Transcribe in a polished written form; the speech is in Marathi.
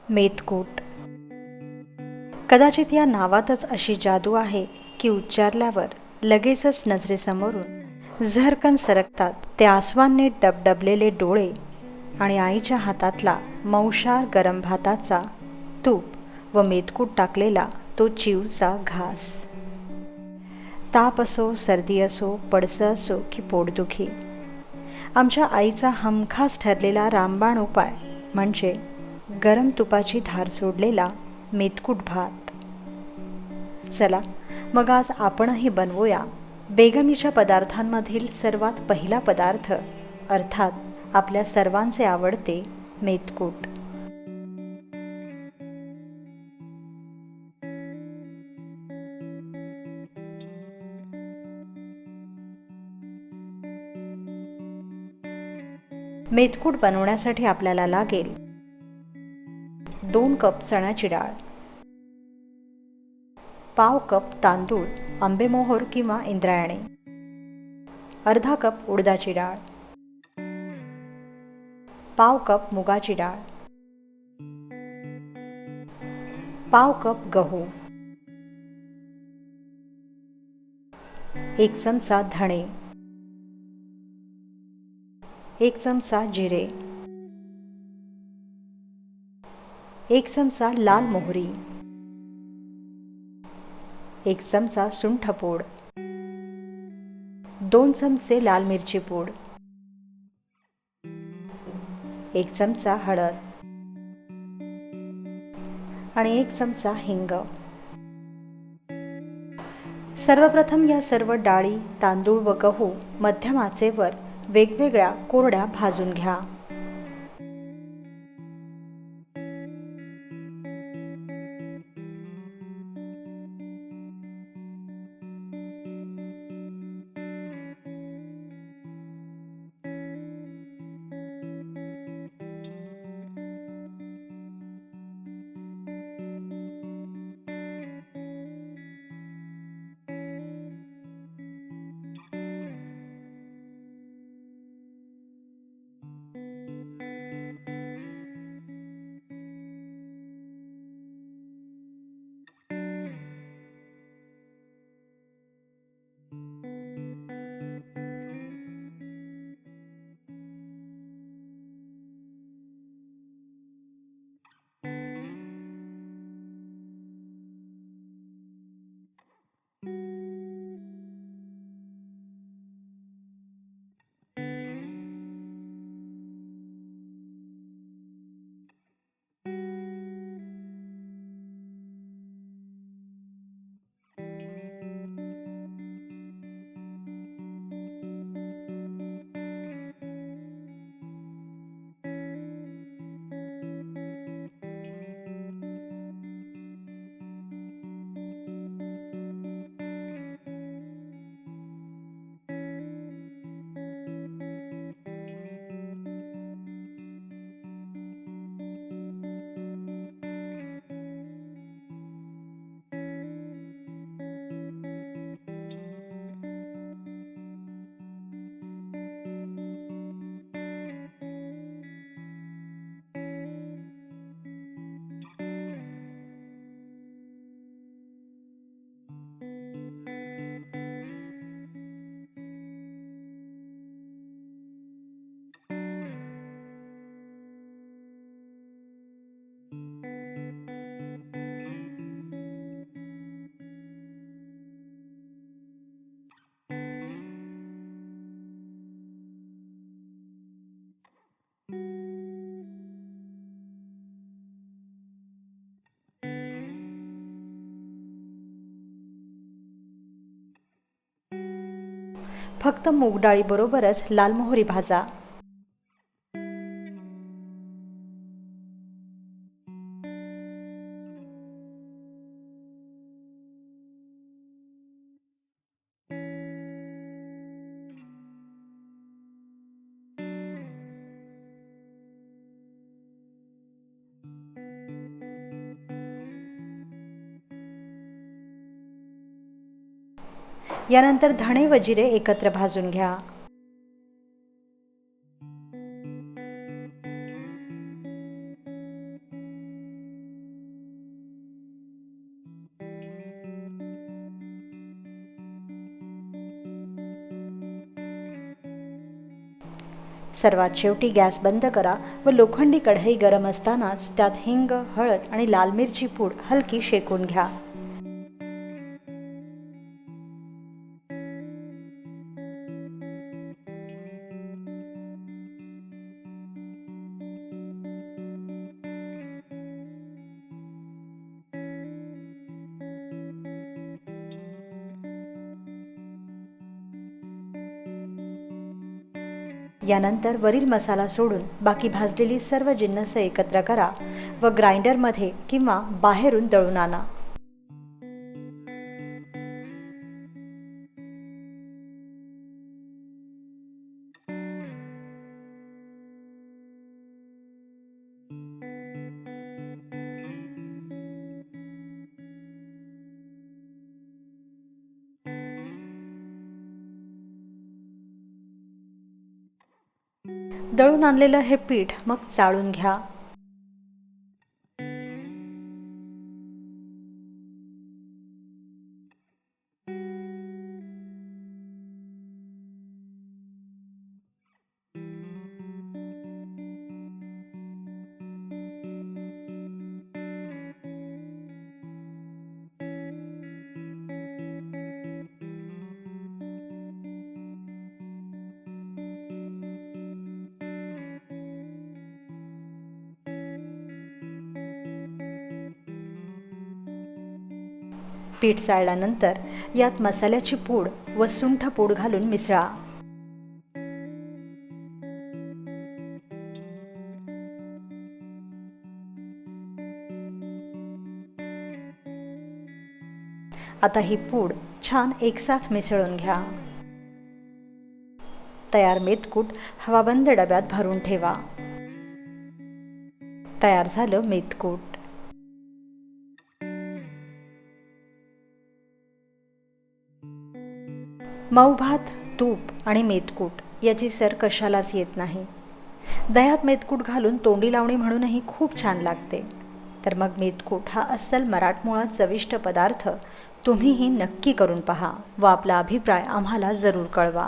मेथकूट. कदाचित या नावातच अशी जादू आहे की उच्चारल्यावर लगेचच नजरेसमोरून झरकन सरकतात ते आसवांनी डबडबलेले डोळे आणि आईच्या हातातला मौशार गरम भाताचा तूप व मेथकूट टाकलेला तो चिवचा घास. ताप असो, सर्दी असो, पडसं असो की पोटदुखी, आमच्या आईचा हमखास ठरलेला रामबाण उपाय म्हणजे गरम तुपाची धार सोडलेला मेथकूट भात. चला मग आज आपणही बनवूया बेगमीच्या पदार्थांमधील सर्वात पहिला पदार्थ, अर्थात आपल्या सर्वांचे आवडते मेथकूट. मेथकूट बनवण्यासाठी आपल्याला लागेल 2 कप चण्याची डाळ, पाव कप तांदूळ आंबेमोहोर किंवा इंद्रायणी, अर्धा कप उडदाची डाळ, पाव कप मुगाची डाळ, पाव कप गहू, 1 चमचा धणे, 1 चमचा जिरे, 1 चमचा लाल मोहरी, 1 चमचा सुंठ पूड, 2 चमचे लाल मिरची पूड, 1 चमचा हळद आणि 1 चमचा हिंग. सर्वप्रथम या सर्व डाळी, तांदूळ व गहू मध्यम आचेवर वेगवेगळ्या कोरड्या भाजून घ्या. फक्त मूग डाळीबरोबरच लाल मोहरी भाजा. यानंतर धणे व जिरे एकत्र भाजून घ्या. सर्वात शेवटी गॅस बंद करा व लोखंडी कढई गरम असतानाच त्यात हिंग, हळद आणि लाल मिरची पूड हलकी शेकून घ्या. यानंतर वरील मसाला सोडून बाकी भाजलेली सर्व जिन्नस एकत्र करा व ग्राइंडरमध्ये किंवा बाहेरून दळून आणा. दळून आणलेलं हे पीठ मग चाळून घ्या. पीठ चाळल्यानंतर यात मसाल्याची पूड व सुंठ पूड घालून मिसळा. आता ही पूड छान एकसाथ मिसळून घ्या. तयार मेथकूट हवाबंद डब्यात भरून ठेवा. तयार झालं मेथकूट. मऊ भात, तूप आणि मेथकूट याची सर कशालाच येत नाही. दह्यात मेथकूट घालून तोंडी लावणी म्हणूनही खूप छान लागते. तर मग मेथकूट हा अस्सल मराठमोळा चविष्ट पदार्थ तुम्हीही नक्की करून पहा व आपला अभिप्राय आम्हाला जरूर कळवा.